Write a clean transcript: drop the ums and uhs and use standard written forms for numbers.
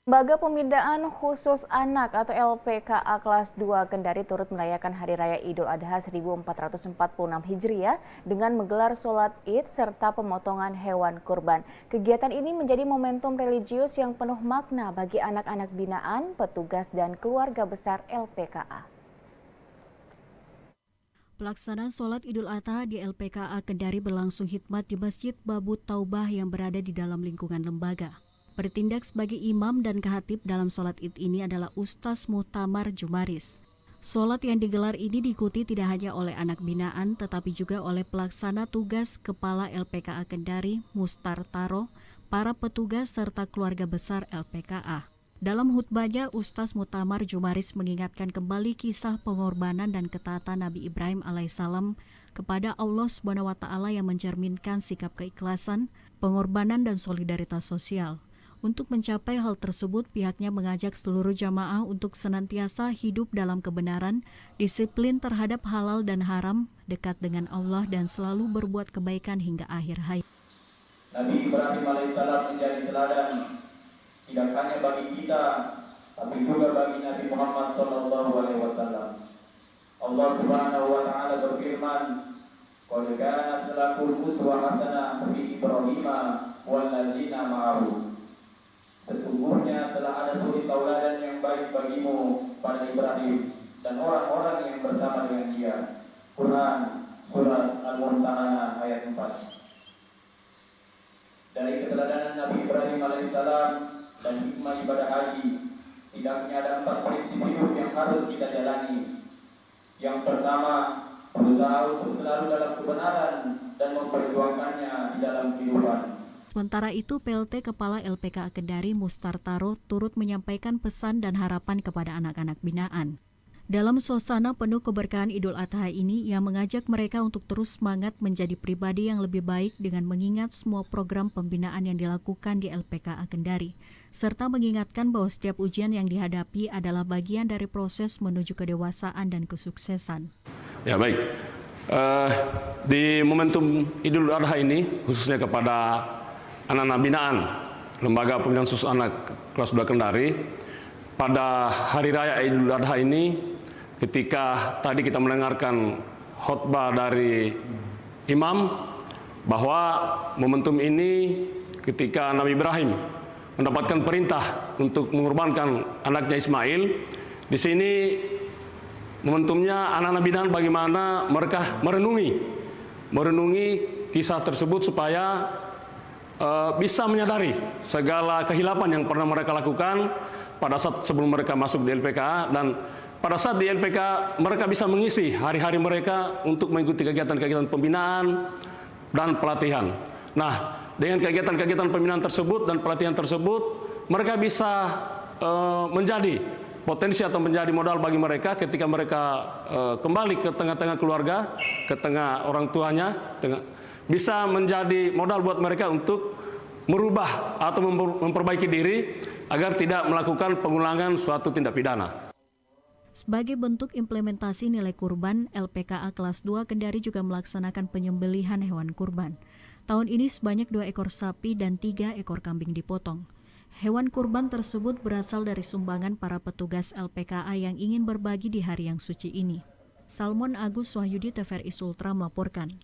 Lembaga Pembinaan Khusus Anak atau LPKA kelas 2 Kendari turut merayakan Hari Raya Idul Adha 1446 Hijriah dengan menggelar sholat Id serta pemotongan hewan kurban. Kegiatan ini menjadi momentum religius yang penuh makna bagi anak-anak binaan, petugas, dan keluarga besar LPKA. Pelaksanaan sholat Idul Adha di LPKA Kendari berlangsung hikmat di Masjid Babut Taubah yang berada di dalam lingkungan lembaga. Bertindak sebagai imam dan khatib dalam sholat Id ini adalah Ustaz Muhtamar Jumaris. Sholat yang digelar ini diikuti tidak hanya oleh anak binaan tetapi juga oleh pelaksana tugas Kepala LPKA Kendari, Mustar Taro, para petugas serta keluarga besar LPKA. Dalam khutbahnya, Ustaz Muhtamar Jumaris mengingatkan kembali kisah pengorbanan dan ketaatan Nabi Ibrahim alaihissalam kepada Allah SWT yang mencerminkan sikap keikhlasan, pengorbanan dan solidaritas sosial. Untuk mencapai hal tersebut, pihaknya mengajak seluruh jamaah untuk senantiasa hidup dalam kebenaran, disiplin terhadap halal dan haram, dekat dengan Allah dan selalu berbuat kebaikan hingga akhir hayat. Nabi Ibrahim alaihissalam menjadi teladan tidak hanya bagi kita, tapi juga bagi Nabi Muhammad SAW. Allah Subhanahu wa Ta'ala berfirman, "Qad kanat lakum uswatun hasanah fi Ibrahim wal ladzina ma'ahu." Sesungguhnya telah ada suri tauladan yang baik bagimu pada Ibrahim dan orang-orang yang bersama dengan dia. Quran Surat Al-Mumtahanah ayat 4. Dari keteladanan Nabi Ibrahim alaihissalam dan hikmah ibadah haji, tidaknya ada 4 prinsip hidup yang harus kita jalani. Yang pertama, berusaha untuk selalu dalam kebenaran dan memperjuangkannya di dalam kehidupan. Sementara itu, PLT Kepala LPKA Kendari Mustar Taro turut menyampaikan pesan dan harapan kepada anak-anak binaan. Dalam suasana penuh keberkahan Idul Adha ini, ia mengajak mereka untuk terus semangat menjadi pribadi yang lebih baik dengan mengingat semua program pembinaan yang dilakukan di LPKA Kendari, serta mengingatkan bahwa setiap ujian yang dihadapi adalah bagian dari proses menuju kedewasaan dan kesuksesan. Ya baik, di momentum Idul Adha ini, khususnya kepada anak-anak binaan Lembaga Pembinaan Khusus Anak kelas 2 Kendari, pada Hari Raya Idul Adha ini, ketika tadi kita mendengarkan khutbah dari imam bahwa momentum ini ketika Nabi Ibrahim mendapatkan perintah untuk mengorbankan anaknya Ismail, di sini momentumnya anak-anak binaan bagaimana mereka merenungi kisah tersebut supaya bisa menyadari segala kehilapan yang pernah mereka lakukan pada saat sebelum mereka masuk di LPKA, dan pada saat di LPKA mereka bisa mengisi hari-hari mereka untuk mengikuti kegiatan-kegiatan pembinaan dan pelatihan. Nah, dengan kegiatan-kegiatan pembinaan tersebut dan pelatihan tersebut, mereka bisa menjadi potensi atau menjadi modal bagi mereka ketika mereka kembali ke tengah-tengah keluarga, ke tengah orang tuanya, bisa menjadi modal buat mereka untuk merubah atau memperbaiki diri agar tidak melakukan pengulangan suatu tindak pidana. Sebagai bentuk implementasi nilai kurban, LPKA kelas 2 Kendari juga melaksanakan penyembelihan hewan kurban. Tahun ini sebanyak 2 ekor sapi dan 3 ekor kambing dipotong. Hewan kurban tersebut berasal dari sumbangan para petugas LPKA yang ingin berbagi di hari yang suci ini. Salmon Agus Wahyudi, TVRI Sultra melaporkan.